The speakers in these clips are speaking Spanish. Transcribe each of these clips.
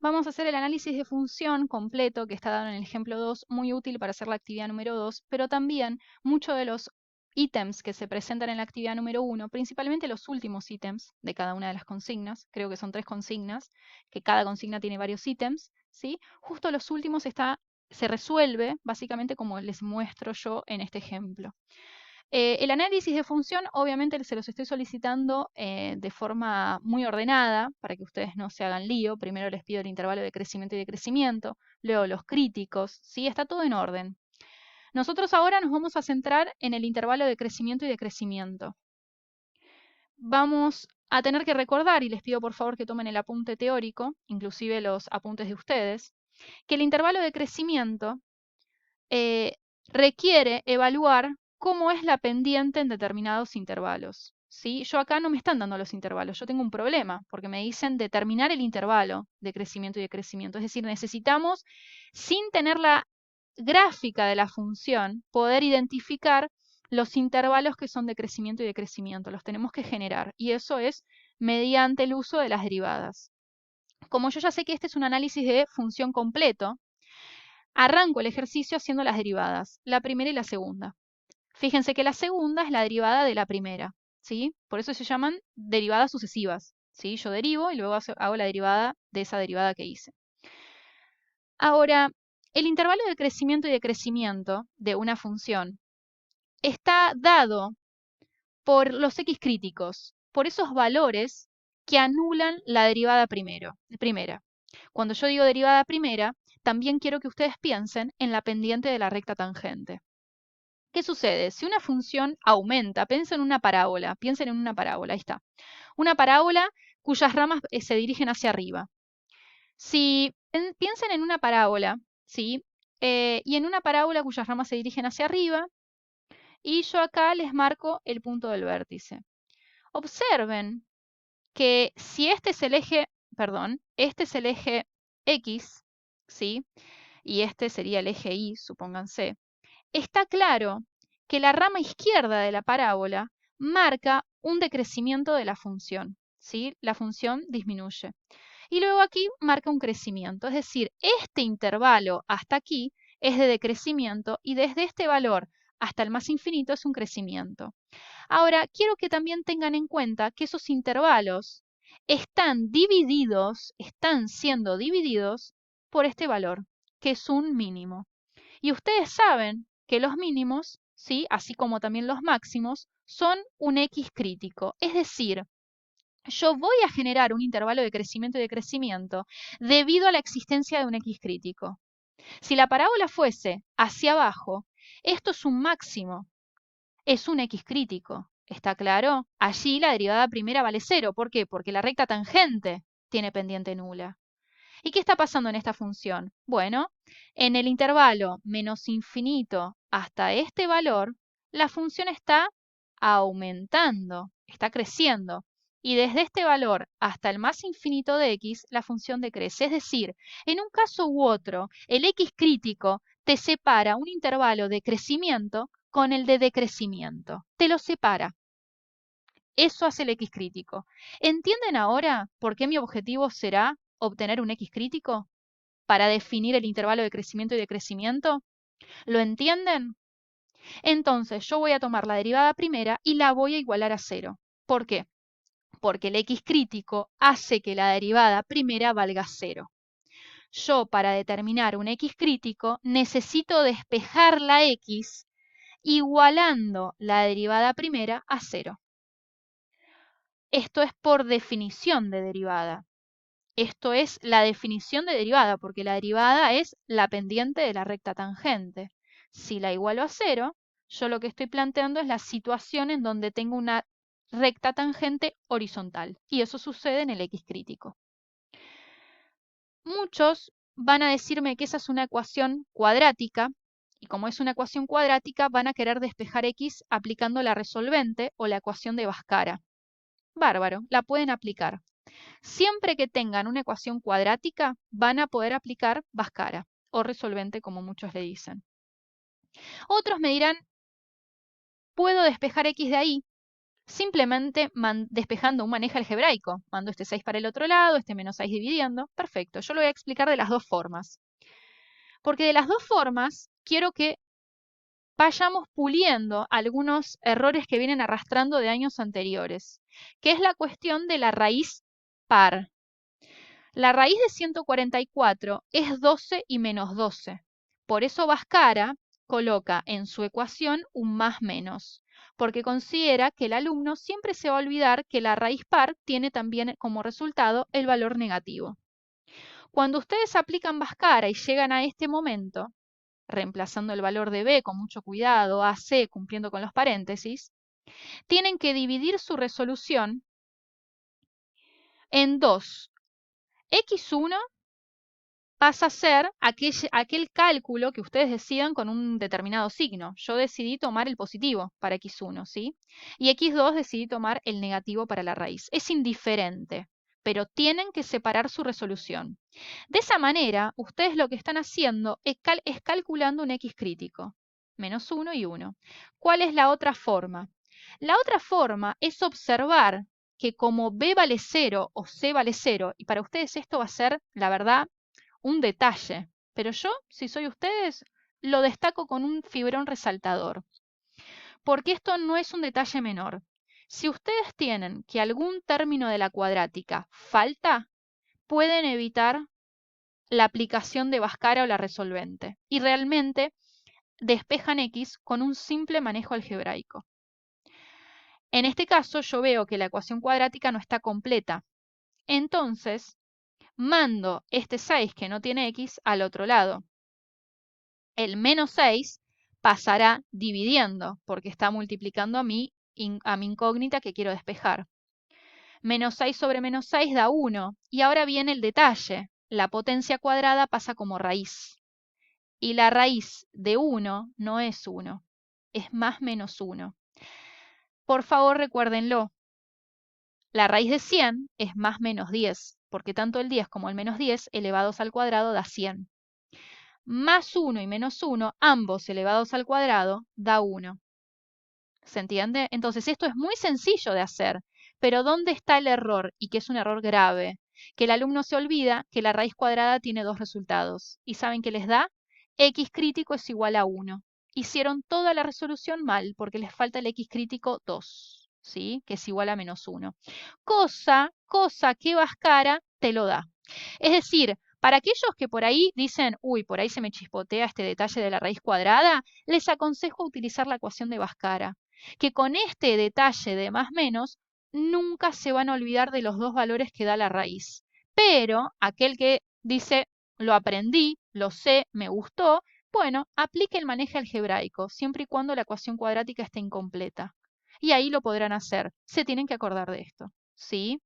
vamos a hacer el análisis de función completo que está dado en el ejemplo 2, muy útil para hacer la actividad número 2, pero también muchos de los ítems que se presentan en la actividad número 1, principalmente los últimos ítems de cada una de las consignas, creo que son 3 consignas, que cada consigna tiene varios ítems, ¿sí? Justo los últimos se resuelve básicamente como les muestro yo en este ejemplo. El análisis de función, obviamente, se los estoy solicitando de forma muy ordenada para que ustedes no se hagan lío. Primero les pido el intervalo de crecimiento y decrecimiento, luego los críticos, ¿sí? Está todo en orden. Nosotros ahora nos vamos a centrar en el intervalo de crecimiento y decrecimiento. Vamos a tener que recordar, y les pido por favor que tomen el apunte teórico, inclusive los apuntes de ustedes, que el intervalo de crecimiento requiere evaluar cómo es la pendiente en determinados intervalos. ¿Sí? Yo acá no me están dando los intervalos, yo tengo un problema, porque me dicen determinar el intervalo de crecimiento y decrecimiento. Es decir, necesitamos, sin tener la gráfica de la función, poder identificar los intervalos que son de crecimiento y decrecimiento. Los tenemos que generar, y eso es mediante el uso de las derivadas. Como yo ya sé que este es un análisis de función completo, arranco el ejercicio haciendo las derivadas, la primera y la segunda. Fíjense que la segunda es la derivada de la primera, ¿sí? Por eso se llaman derivadas sucesivas, ¿sí? Yo derivo y luego hago la derivada de esa derivada que hice. Ahora, el intervalo de crecimiento y decrecimiento de una función está dado por los x críticos, por esos valores que anulan la derivada primera. Cuando yo digo derivada primera, también quiero que ustedes piensen en la pendiente de la recta tangente. ¿Qué sucede? Si una función aumenta, piensen en una parábola, ahí está. Una parábola cuyas ramas se dirigen hacia arriba. Si piensen en una parábola, ¿sí? Y en una parábola cuyas ramas se dirigen hacia arriba, y yo acá les marco el punto del vértice. Observen que si este es el eje, perdón, este es el eje X, ¿sí? Y este sería el eje Y, supónganse. Está claro que la rama izquierda de la parábola marca un decrecimiento de la función, ¿sí? La función disminuye. Y luego aquí marca un crecimiento, es decir, este intervalo hasta aquí es de decrecimiento y desde este valor hasta el más infinito es un crecimiento. Ahora, quiero que también tengan en cuenta que esos intervalos están siendo divididos por este valor, que es un mínimo. Y ustedes saben que los mínimos, ¿sí? Así como también los máximos, son un X crítico. Es decir, yo voy a generar un intervalo de crecimiento y decrecimiento debido a la existencia de un X crítico. Si la parábola fuese hacia abajo, esto es un máximo, es un X crítico. ¿Está claro? Allí la derivada primera vale 0. ¿Por qué? Porque la recta tangente tiene pendiente nula. ¿Y qué está pasando en esta función? Bueno, en el intervalo menos infinito hasta este valor, la función está aumentando, está creciendo. Y desde este valor hasta el más infinito de x, la función decrece. Es decir, en un caso u otro, el x crítico te separa un intervalo de crecimiento con el de decrecimiento. Te lo separa. Eso hace el X crítico. ¿Entienden ahora por qué mi objetivo será obtener un X crítico para definir el intervalo de crecimiento y decrecimiento? ¿Lo entienden? Entonces yo voy a tomar la derivada primera y la voy a igualar a 0. ¿Por qué? Porque el X crítico hace que la derivada primera valga 0. Yo para determinar un X crítico necesito despejar la X igualando la derivada primera a 0. Esto es por definición de derivada. Esto es la definición de derivada, porque la derivada es la pendiente de la recta tangente. Si la igualo a 0, yo lo que estoy planteando es la situación en donde tengo una recta tangente horizontal. Y eso sucede en el X crítico. Muchos van a decirme que esa es una ecuación cuadrática, y como es una ecuación cuadrática, van a querer despejar X aplicando la resolvente o la ecuación de Bhaskara. Bárbaro, la pueden aplicar. Siempre que tengan una ecuación cuadrática, van a poder aplicar Bhaskara o resolvente, como muchos le dicen. Otros me dirán, ¿puedo despejar X de ahí? simplemente despejando un manejo algebraico. Mando este 6 para el otro lado, este menos 6 dividiendo. Perfecto, yo lo voy a explicar de las dos formas. Porque de las dos formas quiero que vayamos puliendo algunos errores que vienen arrastrando de años anteriores, que es la cuestión de la raíz par. La raíz de 144 es 12 y menos 12. Por eso Bhaskara coloca en su ecuación un más menos, porque considera que el alumno siempre se va a olvidar que la raíz par tiene también como resultado el valor negativo. Cuando ustedes aplican Bhaskara y llegan a este momento, reemplazando el valor de b con mucho cuidado, AC cumpliendo con los paréntesis, tienen que dividir su resolución en dos. X1 pasa a ser aquel cálculo que ustedes decidan con un determinado signo. Yo decidí tomar el positivo para x1, ¿sí? Y x2 decidí tomar el negativo para la raíz. Es indiferente, pero tienen que separar su resolución. De esa manera, ustedes lo que están haciendo es calculando un x crítico, menos 1 y 1. ¿Cuál es la otra forma? La otra forma es observar que como b vale 0 o c vale 0, y para ustedes esto va a ser, la verdad, un detalle, pero yo, si soy ustedes, lo destaco con un fibrón resaltador, porque esto no es un detalle menor. Si ustedes tienen que algún término de la cuadrática falta, pueden evitar la aplicación de Bhaskara o la resolvente, y realmente despejan X con un simple manejo algebraico. En este caso, yo veo que la ecuación cuadrática no está completa. Entonces, mando este 6 que no tiene X al otro lado. El menos 6 pasará dividiendo, porque está multiplicando a mi incógnita que quiero despejar. Menos 6 sobre menos 6 da 1. Y ahora viene el detalle. La potencia cuadrada pasa como raíz. Y la raíz de 1 no es 1, es más menos 1. Por favor, recuérdenlo. La raíz de 100 es más menos 10, porque tanto el 10 como el menos 10 elevados al cuadrado da 100. Más 1 y menos 1, ambos elevados al cuadrado, da 1. ¿Se entiende? Entonces esto es muy sencillo de hacer, pero ¿dónde está el error? Y que es un error grave, que el alumno se olvida que la raíz cuadrada tiene dos resultados. ¿Y saben qué les da? X crítico es igual a 1. Hicieron toda la resolución mal porque les falta el X crítico 2, ¿sí? Que es igual a menos 1. Cosa que Bhaskara te lo da. Es decir, para aquellos que por ahí dicen, uy, por ahí se me chispotea este detalle de la raíz cuadrada, les aconsejo utilizar la ecuación de Bhaskara, que con este detalle de más menos nunca se van a olvidar de los dos valores que da la raíz. Pero aquel que dice, lo aprendí, lo sé, me gustó, bueno, aplique el manejo algebraico, siempre y cuando la ecuación cuadrática esté incompleta. Y ahí lo podrán hacer. Se tienen que acordar de esto, ¿sí?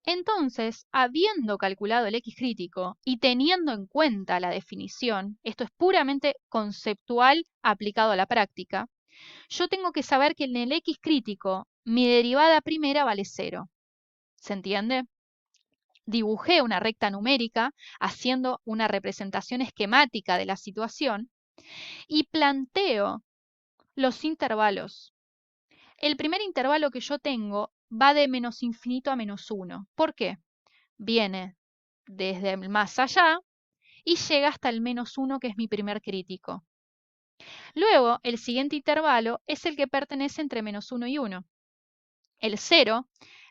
Entonces, habiendo calculado el X crítico y teniendo en cuenta la definición, esto es puramente conceptual aplicado a la práctica, yo tengo que saber que en el X crítico mi derivada primera vale 0. ¿Se entiende? Dibujé una recta numérica haciendo una representación esquemática de la situación y planteo los intervalos. El primer intervalo que yo tengo va de menos infinito a menos 1. ¿Por qué? Viene desde el más allá y llega hasta el menos 1, que es mi primer crítico. Luego, el siguiente intervalo es el que pertenece entre menos 1 y 1. El 0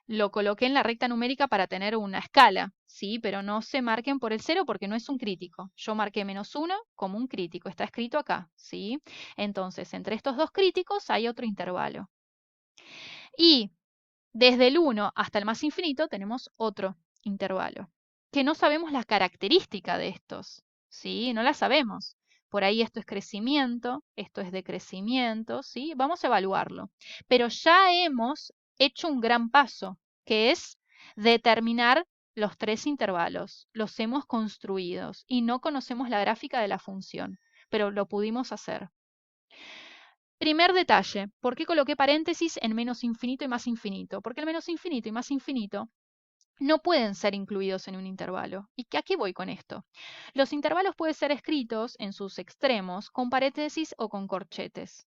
lo coloqué en la recta numérica para tener una escala, ¿sí? Pero no se marquen por el 0 porque no es un crítico. Yo marqué menos 1 como un crítico, está escrito acá, ¿sí? Entonces, entre estos dos críticos hay otro intervalo. Y desde el 1 hasta el más infinito tenemos otro intervalo, que no sabemos la característica de estos, ¿sí? No la sabemos. Por ahí esto es crecimiento, esto es decrecimiento, ¿sí? Vamos a evaluarlo. Pero ya hemos hecho un gran paso, que es determinar los tres intervalos. Los hemos construido y no conocemos la gráfica de la función, pero lo pudimos hacer. Primer detalle, ¿por qué coloqué paréntesis en menos infinito y más infinito? Porque el menos infinito y más infinito no pueden ser incluidos en un intervalo. ¿Y a qué voy con esto? Los intervalos pueden ser escritos en sus extremos con paréntesis o con corchetes.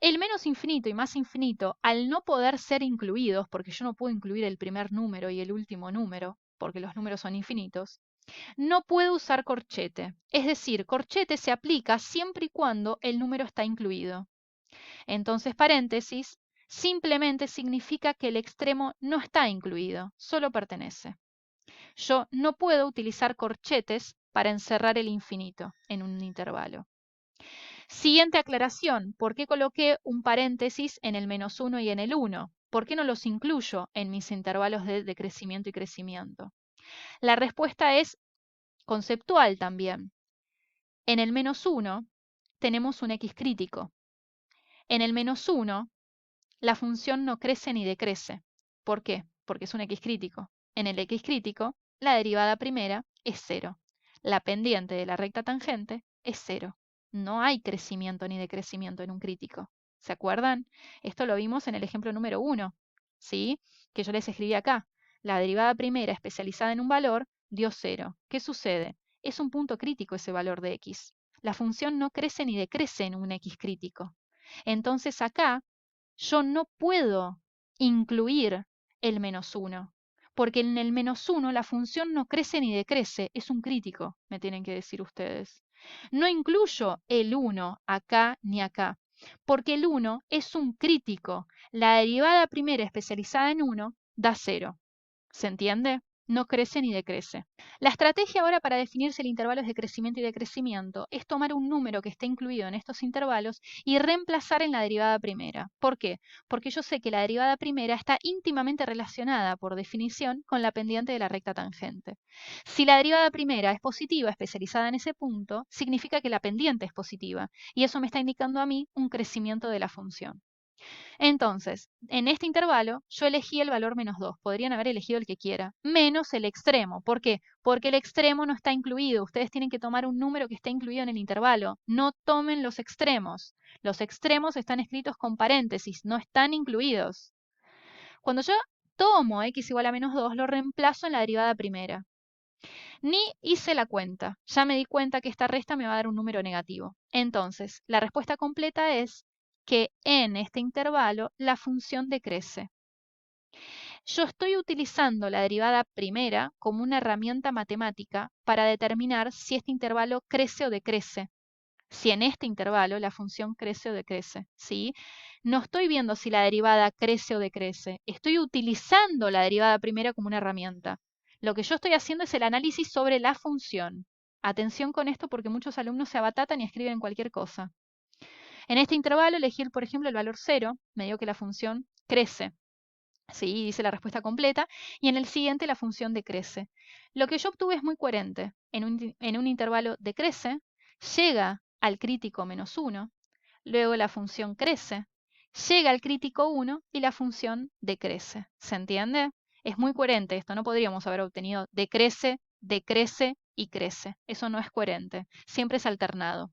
El menos infinito y más infinito, al no poder ser incluidos, porque yo no puedo incluir el primer número y el último número, porque los números son infinitos, no puedo usar corchete. Es decir, corchete se aplica siempre y cuando el número está incluido. Entonces, paréntesis, simplemente significa que el extremo no está incluido, solo pertenece. Yo no puedo utilizar corchetes para encerrar el infinito en un intervalo. Siguiente aclaración, ¿por qué coloqué un paréntesis en el -1 y en el 1? ¿Por qué no los incluyo en mis intervalos de decrecimiento y crecimiento? La respuesta es conceptual también. En el -1 tenemos un x crítico. En el -1 la función no crece ni decrece. ¿Por qué? Porque es un x crítico. En el x crítico, la derivada primera es 0. La pendiente de la recta tangente es 0. No hay crecimiento ni decrecimiento en un crítico. ¿Se acuerdan? Esto lo vimos en el ejemplo número 1, ¿sí? Que yo les escribí acá. La derivada primera especializada en un valor dio 0. ¿Qué sucede? Es un punto crítico ese valor de x. La función no crece ni decrece en un x crítico. Entonces acá yo no puedo incluir el -1, porque en el -1 la función no crece ni decrece, es un crítico, me tienen que decir ustedes. No incluyo el 1 acá ni acá, porque el 1 es un crítico. La derivada primera especializada en 1 da 0. ¿Se entiende? No crece ni decrece. La estrategia ahora para definir si el intervalo es de crecimiento y decrecimiento es tomar un número que esté incluido en estos intervalos y reemplazar en la derivada primera. ¿Por qué? Porque yo sé que la derivada primera está íntimamente relacionada, por definición, con la pendiente de la recta tangente. Si la derivada primera es positiva, especializada en ese punto, significa que la pendiente es positiva, y eso me está indicando a mí un crecimiento de la función. Entonces, en este intervalo yo elegí el valor -2, podrían haber elegido el que quiera, menos el extremo. ¿Por qué? Porque el extremo no está incluido. Ustedes tienen que tomar un número que esté incluido en el intervalo. No tomen los extremos. Los extremos están escritos con paréntesis, no están incluidos. Cuando yo tomo x igual a -2, lo reemplazo en la derivada primera. Ni hice la cuenta. Ya me di cuenta que esta resta me va a dar un número negativo. Entonces, la respuesta completa es que en este intervalo la función decrece. Yo estoy utilizando la derivada primera como una herramienta matemática para determinar si este intervalo crece o decrece. Si en este intervalo la función crece o decrece, ¿sí? No estoy viendo si la derivada crece o decrece. Estoy utilizando la derivada primera como una herramienta. Lo que yo estoy haciendo es el análisis sobre la función. Atención con esto porque muchos alumnos se abatatan y escriben cualquier cosa. En este intervalo elegí, por ejemplo, el valor 0, me dio que la función crece. Sí, dice la respuesta completa, y en el siguiente la función decrece. Lo que yo obtuve es muy coherente. En un intervalo decrece, llega al crítico -1, luego la función crece, llega al crítico 1 y la función decrece. ¿Se entiende? Es muy coherente esto, no podríamos haber obtenido decrece, decrece y crece. Eso no es coherente, siempre es alternado.